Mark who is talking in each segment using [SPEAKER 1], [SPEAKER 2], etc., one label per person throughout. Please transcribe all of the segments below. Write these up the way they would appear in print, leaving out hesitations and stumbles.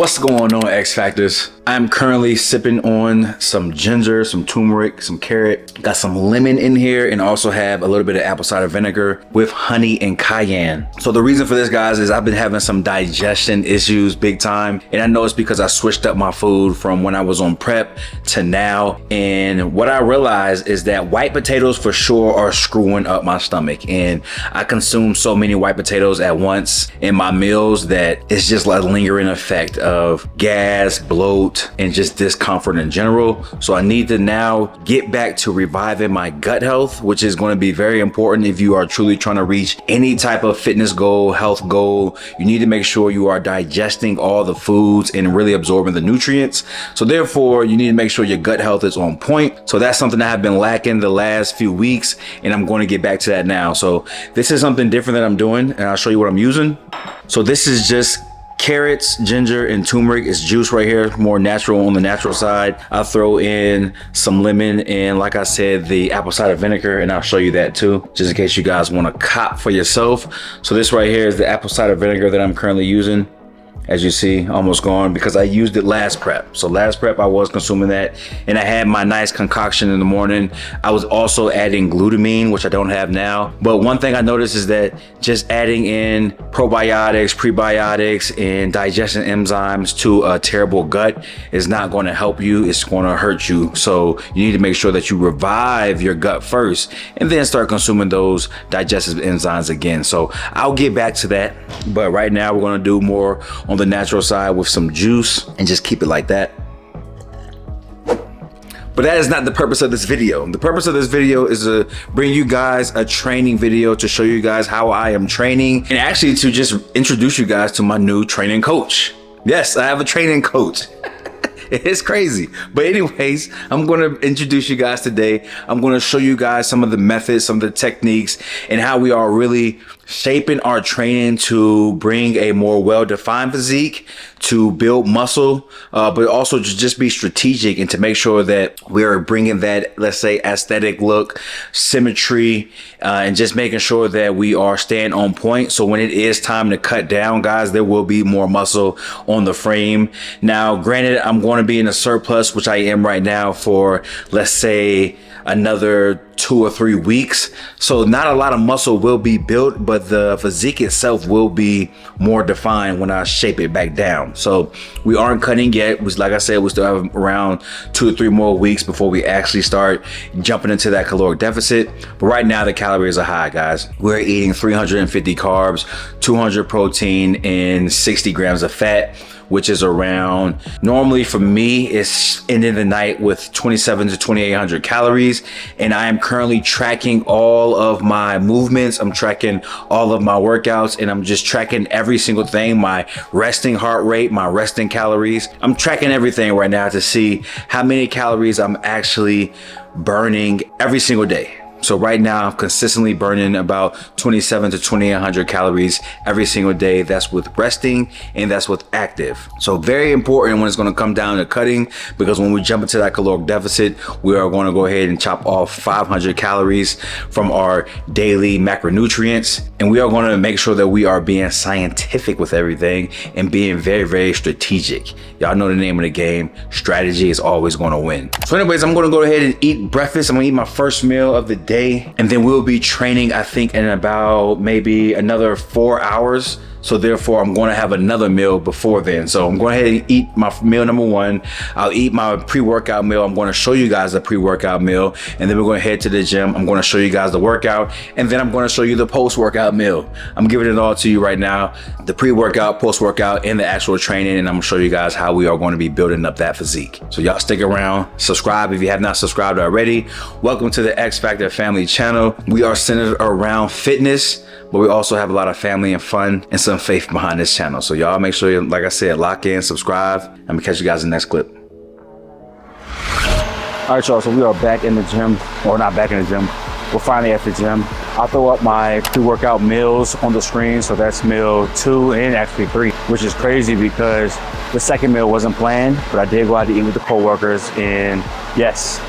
[SPEAKER 1] What's going on, X Factors? I'm currently sipping on some ginger, some turmeric, some carrot, got some lemon in here, and also have a little bit of apple cider vinegar with honey and cayenne. So the reason for this, guys, is I've been having some digestion issues big time, and I know it's because I switched up my food from when I was on prep to now. And what I realized is that white potatoes for sure are screwing up my stomach, and I consume so many white potatoes at once in my meals that it's just like a lingering effect of gas, bloat, and just discomfort in general. So I need to now get back to reviving my gut health, which is going to be very important if you are truly trying to reach any type of fitness goal, health goal. You need to make sure you are digesting all the foods and really absorbing the nutrients. So therefore, you need to make sure your gut health is on point. So that's something I have been lacking the last few weeks, and I'm going to get back to that now. So this is something different that I'm doing, and I'll show you what I'm using. So this is just carrots, ginger, and turmeric. Is juice right here, more natural on the natural side. I'll throw in some lemon and, like I said, the apple cider vinegar, and I'll show you that too, just in case you guys want to cop for yourself. So this right here is the apple cider vinegar that I'm currently using. As you see, almost gone because I used it last prep. So last prep I was consuming that, and I had my nice concoction in the morning. I was also adding glutamine, which I don't have now. But one thing I noticed is that just adding in probiotics, prebiotics, and digestion enzymes to a terrible gut is not going to help you. It's going to hurt you. So you need to make sure that you revive your gut first and then start consuming those digestive enzymes again. So I'll get back to that. But right now we're going to do more on the natural side with some juice and just keep it like that. But that is not the purpose of this video. The purpose of this video is to bring you guys a training video to show you guys how I am training, and actually to just introduce you guys to my new training coach. Yes, I have a training coach. It's crazy. But anyways, I'm going to introduce you guys today. I'm going to show you guys some of the methods, some of the techniques, and how we are really shaping our training to bring a more well-defined physique, to build muscle, but also to just be strategic and to make sure that we are bringing that, let's say, aesthetic look, symmetry, and just making sure that we are staying on point. So when it is time to cut down, guys, there will be more muscle on the frame. Now, granted, I'm going to be in a surplus, which I am right now, for, let's say, another 2 or 3 weeks. So not a lot of muscle will be built, but the physique itself will be more defined when I shape it back down. So we aren't cutting yet. Like I said, we still have around 2 or 3 more weeks before we actually start jumping into that caloric deficit. But right now the calories are high, guys. We're eating 350 carbs, 200 protein, and 60 grams of fat, which is around, normally for me, it's ending the night with 27 to 2,800 calories. And I am currently tracking all of my movements. I'm tracking all of my workouts, and I'm just tracking every single thing, my resting heart rate, my resting calories. I'm tracking everything right now to see how many calories I'm actually burning every single day. So right now I'm consistently burning about 27 to 2,800 calories every single day. That's with resting and that's with active. So very important when it's going to come down to cutting, because when we jump into that caloric deficit, we are going to go ahead and chop off 500 calories from our daily macronutrients. And we are going to make sure that we are being scientific with everything and being very, very strategic. Y'all know the name of the game. Strategy is always going to win. So anyways, I'm going to go ahead and eat breakfast. I'm going to eat my first meal of the day. And then we'll be training, I think, in about maybe another 4 hours. So therefore, I'm going to have another meal before then. So I'm going ahead and eat my meal number 1. I'll eat my pre-workout meal. I'm going to show you guys the pre-workout meal. And then we're going to head to the gym. I'm going to show you guys the workout. And then I'm going to show you the post-workout meal. I'm giving it all to you right now. The pre-workout, post-workout, and the actual training. And I'm going to show you guys how we are going to be building up that physique. So y'all stick around. Subscribe if you have not subscribed already. Welcome to the X Factor Family channel. We are centered around fitness, but we also have a lot of family and fun and some faith behind this channel. So y'all make sure you, like I said, lock in, subscribe. I'm gonna catch you guys in the next clip. All right, y'all, so we are back in the gym, or not back in the gym. We're finally at the gym. I'll throw up my pre-workout meals on the screen. So that's meal 2 and actually 3, which is crazy because the second meal wasn't planned, but I did go out to eat with the co-workers, and yes,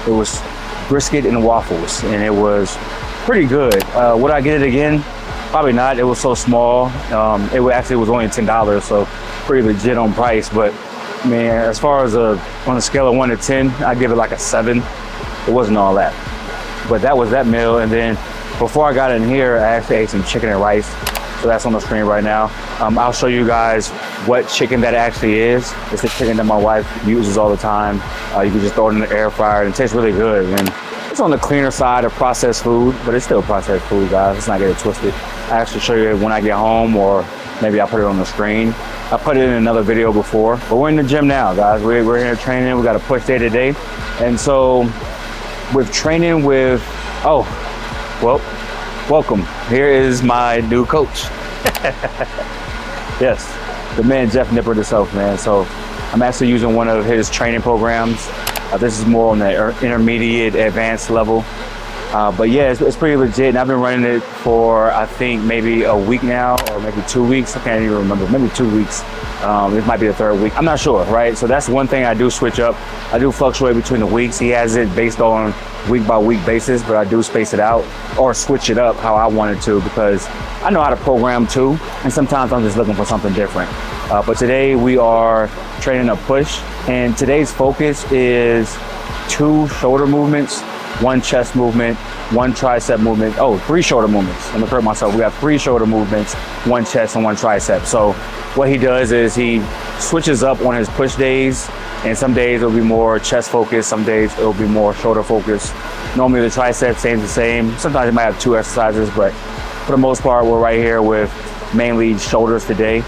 [SPEAKER 1] it was brisket and waffles, and it was pretty good. Would I get it again? Probably not. It was so small. It actually was only $10, so
[SPEAKER 2] pretty legit on price, but man, as far as on a scale of 1 to 10, I give it like a 7. It wasn't all that, but that was that meal. And then before I got in here, I actually ate some chicken and rice. So that's on the screen right now. I'll show you guys what chicken that actually is. It's the chicken that my wife uses all the time. You can just throw it in the air fryer and it tastes really good. And it's on the cleaner side of processed food, but it's still processed food, guys. Let's not get it twisted. I actually show you when I get home, or maybe I'll put it on the screen. I put it in another video before, but we're in the gym now, guys. We're here training. We got to push day to day. And so with training with, welcome. Here is my new coach. Yes, the man, Jeff Nippard himself, man. So I'm actually using one of his training programs. This is more on the intermediate advanced level. But yeah, it's pretty legit. And I've been running it for, I think, maybe a week now, or maybe 2 weeks. I can't even remember, maybe 2 weeks. This might be the 3rd week. I'm not sure, right? So that's one thing I do switch up. I do fluctuate between the weeks. He has it based on week by week basis, but I do space it out or switch it up how I wanted to, because I know how to program too. And sometimes I'm just looking for something different. But today we are training a push, and today's focus is 2 shoulder movements, 1 chest movement, 1 tricep movement. 3 shoulder movements. I'm gonna correct myself. We got 3 shoulder movements, 1 chest and 1 tricep. So what he does is he switches up on his push days, and some days it'll be more chest focused, some days it'll be more shoulder focused. Normally the tricep stays the same. Sometimes you might have 2 exercises, but for the most part, we're right here with mainly shoulders today.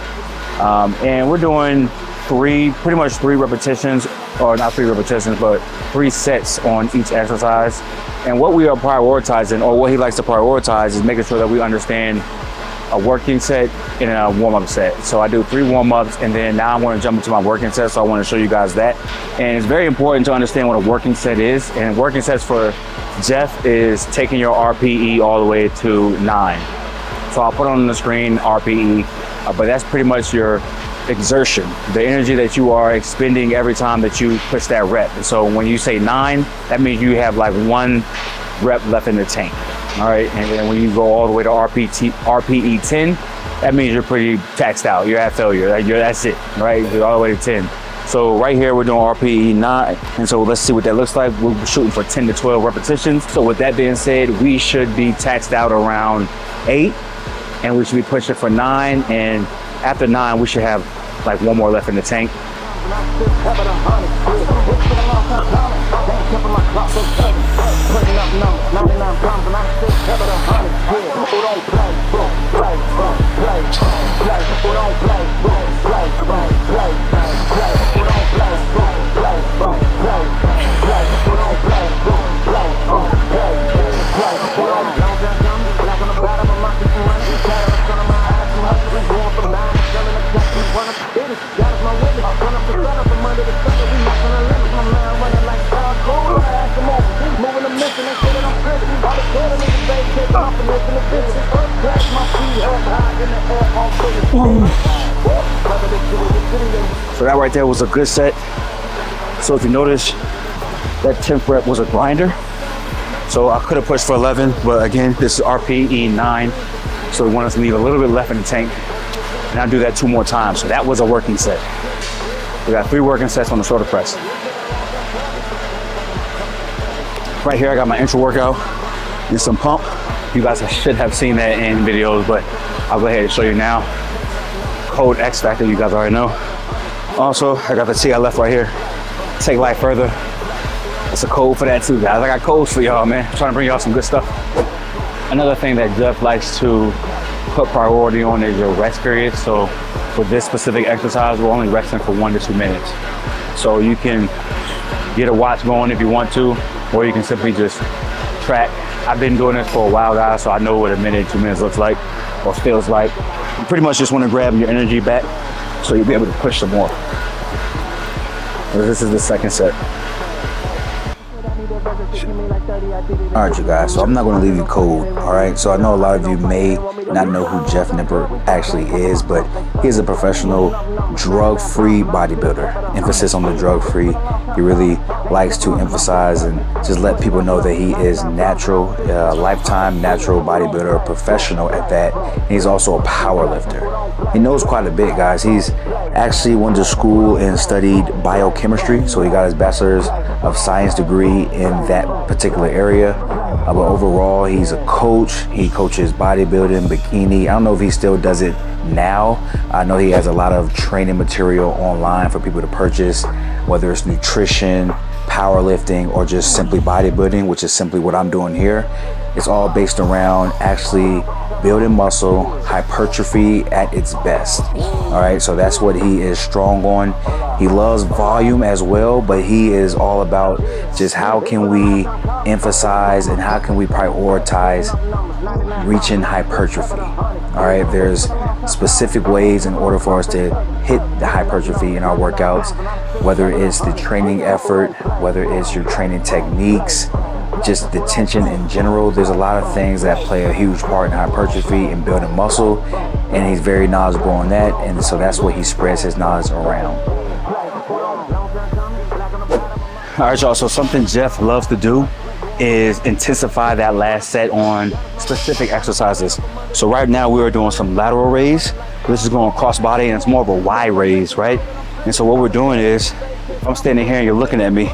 [SPEAKER 2] And we're doing pretty much 3 repetitions, or not 3 repetitions, but 3 sets on each exercise. And what we are prioritizing, or what he likes to prioritize, is making sure that we understand a working set and a warm-up set. So I do 3 warm-ups, and then now I'm going to jump into my working set. So I want to show you guys that. And it's very important to understand what a working set is. And working sets for Jeff is taking your RPE all the way to 9. So I'll put on the screen RPE, but that's pretty much your exertion, the energy that you are expending every time that you push that rep. And so when you say 9, that means you have like 1 rep left in the tank. All right, and then when you go all the way to RPE 10, that means you're pretty taxed out. You're at failure. That's it, right? You're all the way to 10. So right here, we're doing RPE 9. And so let's see what that looks like. We're shooting for 10 to 12 repetitions. So with that being said, we should be taxed out around 8, and we should be pushing for 9. And after 9, we should have like 1 more left in the tank. So that right there was a good set. So if you notice, that 10th rep was a grinder. So I could have pushed for 11, but again, this is RPE 9. So we want us to leave a little bit left in the tank. And I'll do that 2 more times. So that was a working set. We got 3 working sets on the shoulder press. Right here, I got my intro workout and some pump. You guys should have seen that in videos, but I'll go ahead and show you now. Code XFACTOR, you guys already know. Also, I got the TLF right here. Take life further. It's a code for that too, guys. I got codes for y'all, man. I'm trying to bring y'all some good stuff. Another thing that Jeff likes to put priority on is your rest period. So for this specific exercise, we're only resting for 1 to 2 minutes. So you can get a watch going if you want to, or you can simply just track. I've been doing this for a while, guys, so I know what a minute, 2 minutes looks like or feels like. You pretty much just want to grab your energy back so you'll be able to push some more. So this is the second set. All right, you guys, so I'm not going to leave you cold, all right? So I know a lot of you may not know who Jeff Nippard actually is, but he's a professional drug-free bodybuilder. Emphasis on the drug-free. He really likes to emphasize and just let people know that he is natural, lifetime natural bodybuilder, professional at that. And he's also a power lifter. He knows quite a bit, guys. He's
[SPEAKER 1] actually went to school and studied biochemistry, so he got his bachelor's of science degree in that particular area. But overall, he's a coach. He coaches bodybuilding, bikini. I don't know if he still does it now. I know he has a lot of training material online for people to purchase, whether it's nutrition, powerlifting, or just simply bodybuilding, which is simply what I'm doing here. It's all based around actually building muscle, hypertrophy at its best. All right, so that's what he is strong on. He loves volume as well, but he is all about just how can we emphasize and how can we prioritize reaching hypertrophy. All right, there's specific ways in order for us to hit the hypertrophy in our workouts, whether it's the training effort, whether it's your training techniques, just the tension in general. There's a lot of things that play a huge part in hypertrophy and building muscle, and he's very knowledgeable on that, and so that's what he spreads his knowledge around. All right, y'all, so something Jeff loves to do is intensify that last set on specific exercises. So right now we are doing some lateral raise. This is going cross body, and it's more of a Y raise, right? And so what we're doing is, if I'm standing here and you're looking at me,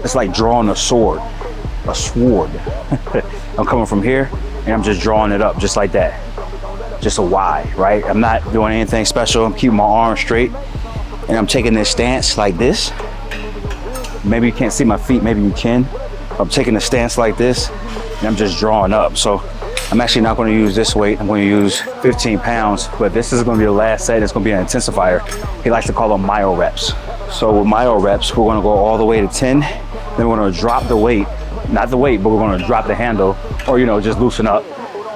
[SPEAKER 1] it's like drawing a sword. I'm coming from here and I'm just drawing it up just like that. Just a Y, right? I'm not doing anything special. I'm keeping my arms straight and I'm taking this stance like this. Maybe you can't see my feet, maybe you can. I'm taking a stance like this and I'm just drawing up. So I'm actually not going to use this weight. I'm going to use 15 pounds, but this is going to be the last set. It's going to be an intensifier. He likes to call them myo reps. So with myo reps, we're going to go all the way to 10. Then we're going to drop the weight. Not the weight, but we're going to drop the handle, or just loosen up.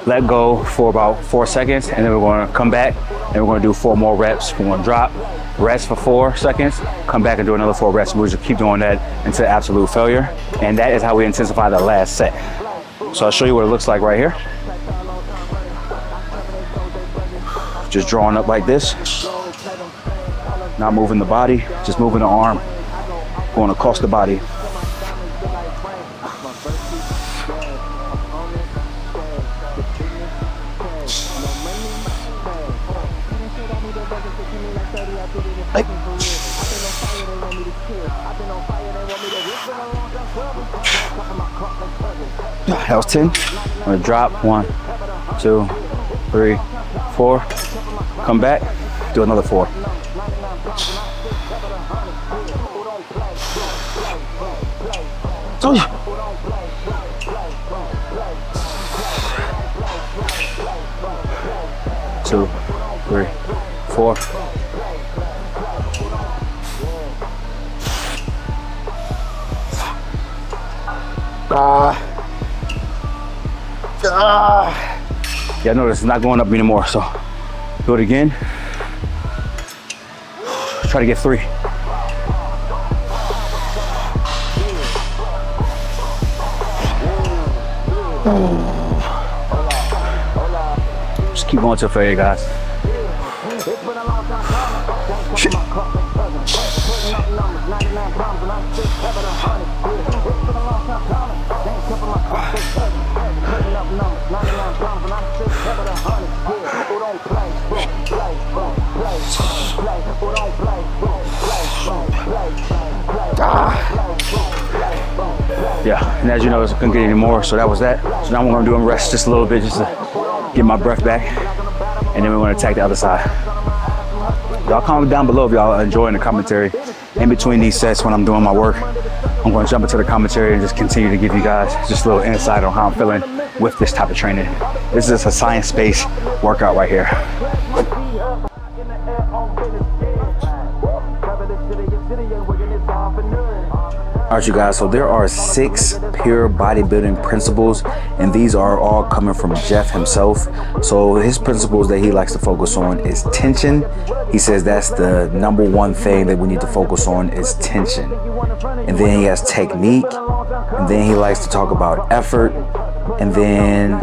[SPEAKER 1] Let go for about 4 seconds, and then we're going to come back and we're going to do 4 more reps. We're going to drop, rest for 4 seconds, come back and do another 4 reps. We'll just keep doing that until absolute failure. And that is how we intensify the last set. So I'll show you what it looks like right here. Just drawing up like this. Not moving the body, just moving the arm, going across the body. That was 10. I'm gonna drop 1, 2, 3, 4. Come back, do another 4. Oh, yeah. 2, 3, 4. Yeah, notice it's not going up anymore, so do it again. Try to get 3. Just keep going till failure, guys. Yeah, and as you know, I couldn't get any more, so that was that. So now we're gonna do a rest just a little bit, just to get my breath back, and then we're gonna attack the other side. Y'all comment down below if y'all are enjoying the commentary. In between these sets when I'm doing my work, I'm gonna jump into the commentary and just continue to give you guys just a little insight on how I'm feeling with this type of training. This is a science-based workout right here. All right, you guys, so there are 6 pure bodybuilding principles, and these are all coming from Jeff himself. So his principles that he likes to focus on is tension. He says that's the #1 thing that we need to focus on is tension. And then he has technique, and then he likes to talk about effort, and then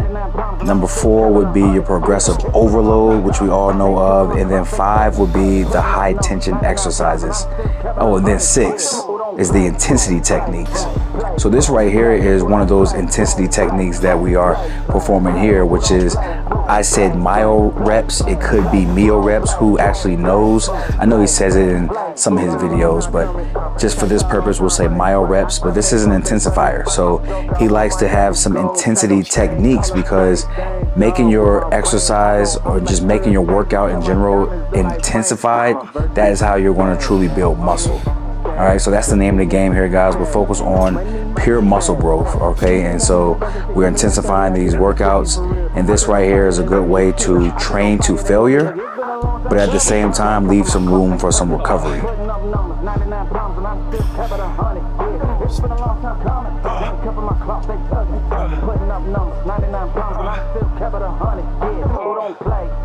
[SPEAKER 1] #4 would be your progressive overload, which we all know of, and then 5 would be the high tension exercises. Oh, and then 6 is the intensity techniques. So this right here is one of those intensity techniques that we are performing here, which is, I said myo reps, it could be meo reps. Who actually knows? I know he says it in some of his videos, but just for this purpose, we'll say myo reps. But this is an intensifier. So he likes to have some intensity techniques, because making your exercise or just making your workout in general intensified, that is how you're going to truly build muscle. All right, so that's the name of the game here, guys. We're focused on pure muscle growth, okay? And so we're intensifying these workouts, and this right here is a good way to train to failure, but at the same time, leave some room for some recovery.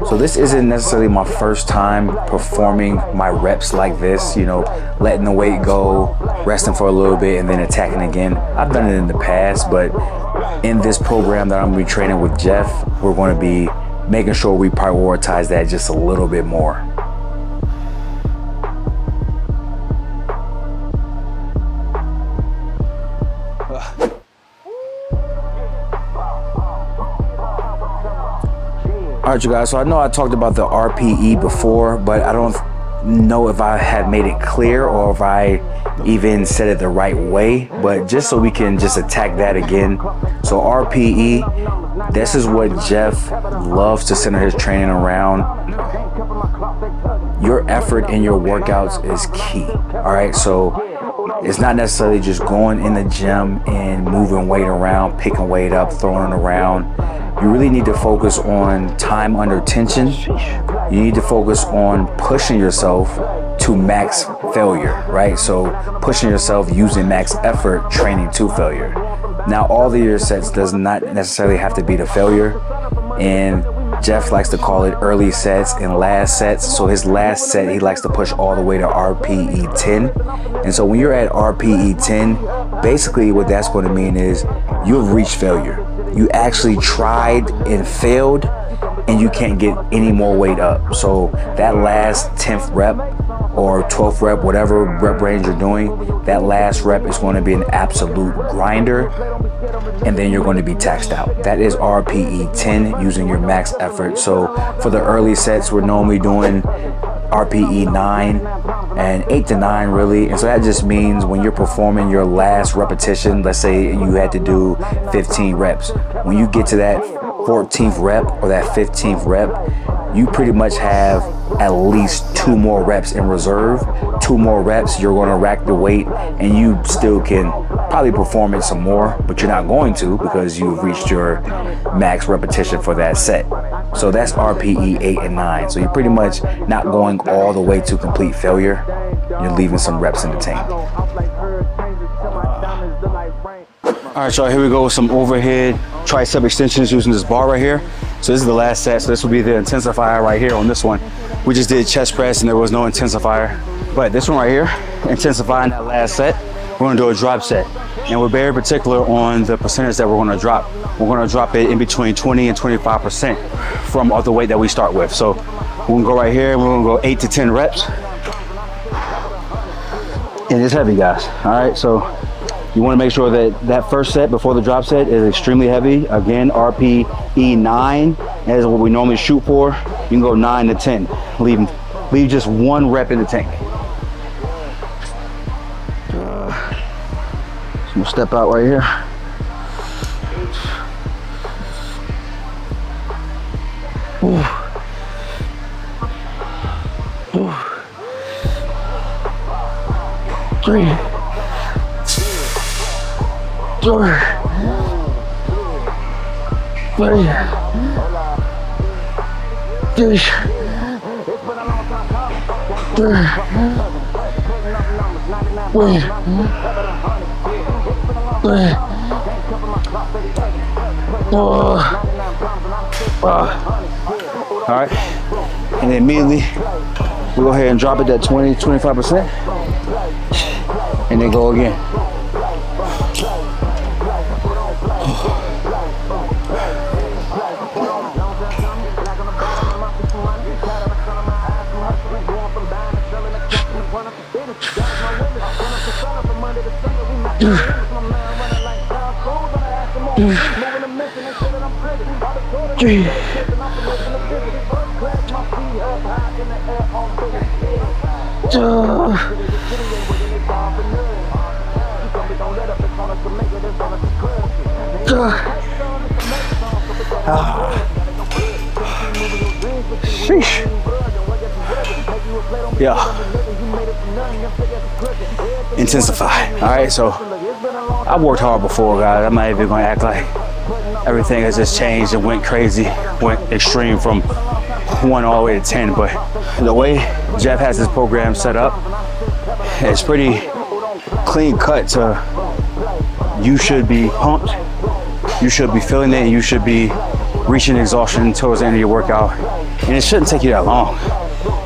[SPEAKER 1] So this isn't necessarily my first time performing my reps like this, you know, letting the weight go, resting for a little bit, and then attacking again. I've done it in the past, but in this program that I'm gonna be training with Jeff, we're gonna be making sure we prioritize that just a little bit more. All right, you guys, so I know I talked about the RPE before, but I don't know if I have made it clear or if I even said it the right way, but just so we can just attack that again. So RPE, this is what Jeff loves to center his training around. Your effort in your workouts is key. All right, so it's not necessarily just going in the gym and moving weight around, picking weight up, throwing it around. You really need to focus on time under tension. You need to focus on pushing yourself to max failure, right? So pushing yourself using max effort, training to failure. Now, all of your sets does not necessarily have to be the failure. And Jeff likes to call it early sets and last sets. So his last set, he likes to push all the way to RPE 10. And so when you're at RPE 10, basically what that's going to mean is you've reached failure. You actually tried and failed, and you can't get any more weight up. So that last 10th rep or 12th rep, whatever rep range you're doing, that last rep is going to be an absolute grinder, and then you're going to be taxed out. That is RPE 10 using your max effort. So for the early sets, we're normally doing RPE 9 and 8 to 9 really. And so that just means when you're performing your last repetition, let's say you had to do 15 reps. When you get to that 14th rep or that 15th rep, you pretty much have at least 2 more reps in reserve. 2 more reps, you're going to rack the weight, and you still can probably perform it some more, but you're not going to because you've reached your max repetition for that set. So that's RPE 8 and 9. So you're pretty much not going all the way to complete failure. You're leaving some reps in the tank. All right, y'all, here we go with some overhead tricep extensions using this bar right here. So this is the last set. So this will be the intensifier right here on this one. We just did chest press and there was no intensifier. But this one right here, intensifying that last set, we're gonna do a drop set. And we're very particular on the percentage that we're gonna drop. We're gonna drop it in between 20 and 25% from the weight that we start with. So we're gonna go right here and we're gonna go 8 to 10 reps. And it's heavy, guys. All right, so you wanna make sure that that first set before the drop set is extremely heavy. Again, RPE 9 is what we normally shoot for. You can go 9 to 10. Leave just 1 rep in the tank. So we'll step out right here. Ooh. Ooh. 3, 4, 5, 6, 7, 8, 9. All right, and then immediately we'll go ahead and drop it at 20-25%, and then go again.
[SPEAKER 2] Sheesh. Yeah. Intensify. All right, so I've worked hard before, guys. I'm not even gonna act like everything has just changed and went crazy, went extreme from 1 all the way to 10. But the way Jeff has his program set up, it's pretty clean cut to you should be pumped, you should be feeling it, and you should be reaching exhaustion towards the end of your workout. And it shouldn't take you that long.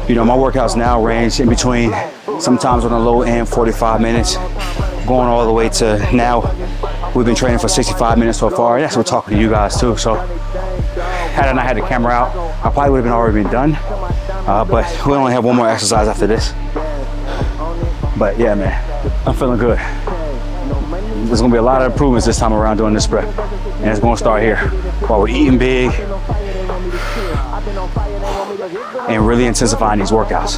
[SPEAKER 2] You know, my workouts now range in between, sometimes on the low end, 45 minutes, going all the way to now, we've been training for 65 minutes so far. And that's what we're talking to you guys too. So had I not had the camera out, I probably would have already been done. But we only have one more exercise after this. But yeah, man, I'm feeling good. There's gonna be a lot of improvements this time around doing this prep. And it's gonna start here while we're eating big and really intensifying these workouts.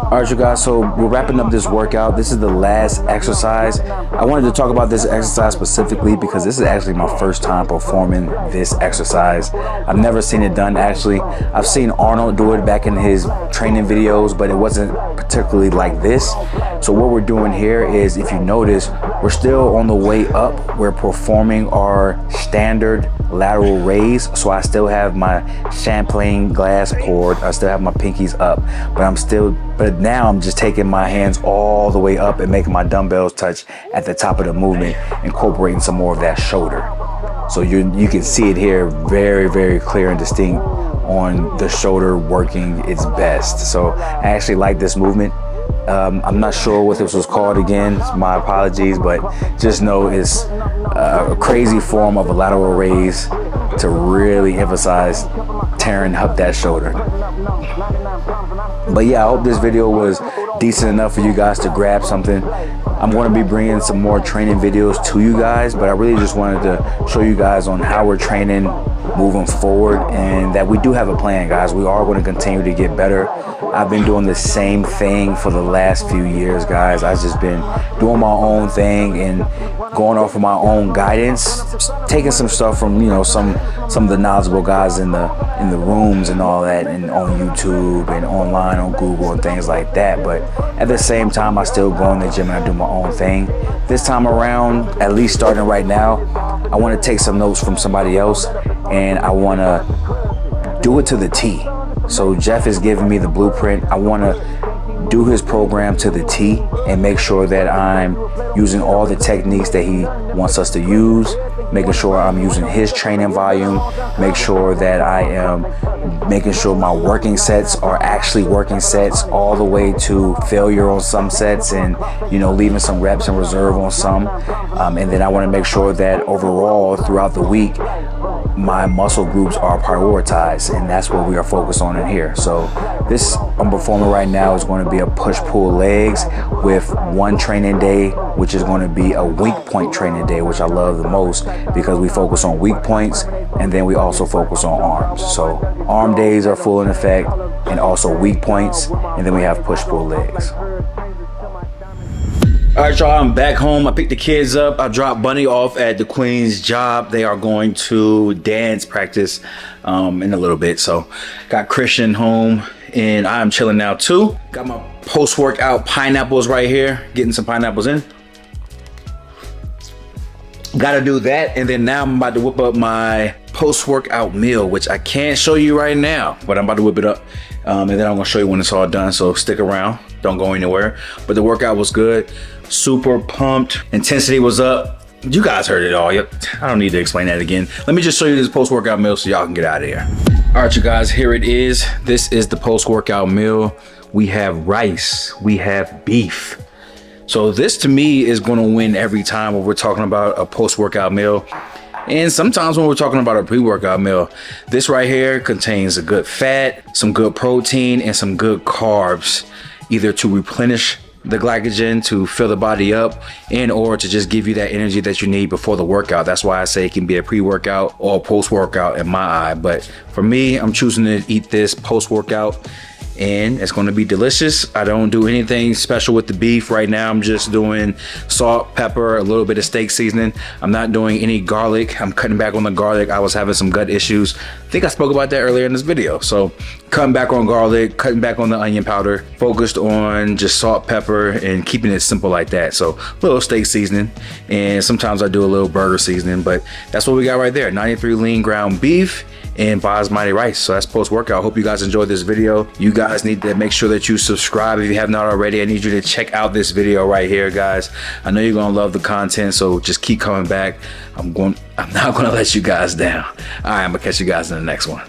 [SPEAKER 1] All right, you guys, so we're wrapping up this workout. This is the last exercise. I wanted to talk about this exercise specifically because this is actually my first time performing this exercise. I've never seen it done, actually. I've seen Arnold do it back in his training videos, but it wasn't particularly like this. So what we're doing here is, if you notice, we're still on the way up. We're performing our standard lateral raise. So I still have my champagne glass poured. I still have my pinkies up, but now I'm just taking my hands all the way up and making my dumbbells touch at the top of the movement, incorporating some more of that shoulder. So you can see it here very, very clear and distinct on the shoulder working its best. So I actually like this movement. I'm not sure what this was called again, my apologies, but just know it's a crazy form of a lateral raise to really emphasize tearing up that shoulder. But yeah, I hope this video was decent enough for you guys to grab something. I'm going to be bringing some more training videos to you guys, but I really just wanted to show you guys on how we're training moving forward, and that we do have a plan, guys. We are going to continue to get better. I've been doing the same thing for the last few years, guys. I've just been doing my own thing and going off of my own guidance, taking some stuff from, you know, some of the knowledgeable guys in the rooms and all that, and on YouTube and online on Google and things like that. But at the same time, I still go in the gym and I do my own thing. This time around, at least starting right now, I want to take some notes from somebody else, and I want to do it to the T. So Jeff is giving me the blueprint. I want to do his program to the T and make sure that I'm using all the techniques that he wants us to use, making sure I'm using his training volume, make sure that I am making sure my working sets are actually working sets all the way to failure on some sets, and, you know, leaving some reps in reserve on some. And then I want to make sure that overall throughout the week, my muscle groups are prioritized, and that's what we are focused on in here. So this I'm performing right now is going to be a push-pull legs with one training day, which is going to be a weak point training day, which I love the most because we focus on weak points, and then we also focus on arms. So arm days are full in effect, and also weak points, and then we have push-pull legs. All right, y'all, I'm back home. I picked the kids up. I dropped Bunny off at the Queen's job. They are going to dance practice in a little bit. So got Christian home, and I'm chilling now too. Got my post-workout pineapples right here. Getting some pineapples in. Gotta do that, and then now I'm about to whip up my post-workout meal, which I can't show you right now, but I'm about to whip it up. And then I'm gonna show you when it's all done, so stick around. Don't go anywhere. But the workout was good. Super pumped. Intensity was up. You guys heard it all. I don't need to explain that again. Let me just show you this post-workout meal so y'all can get out of here. All right, you guys, here it is. This is the post-workout meal. We have rice, we have beef. So this to me is gonna win every time when we're talking about a post-workout meal. And sometimes when we're talking about a pre-workout meal, this right here contains a good fat, some good protein, and some good carbs, either to replenish the glycogen to fill the body up and or to just give you that energy that you need before the workout. That's why I say it can be a pre-workout or post-workout in my eye. But for me, I'm choosing to eat this post-workout, and it's going to be delicious. I don't do anything special with the beef right now. I'm just doing salt, pepper, a little bit of steak seasoning. I'm not doing any garlic. I'm cutting back on the garlic. I was having some gut issues. I think I spoke about that earlier in this video. So cutting back on garlic, cutting back on the onion powder, focused on just salt, pepper, and keeping it simple like that. So a little steak seasoning, and sometimes I do a little burger seasoning, but that's what we got right there. 93 lean ground beef and basmati rice. So that's post-workout. Hope you guys enjoyed this video. You guys need to make sure that you subscribe if you have not already. I need you to check out this video right here, guys. I know you're gonna love the content, so just keep coming back. I'm not gonna let you guys down. All right, I'm gonna catch you guys in the next one.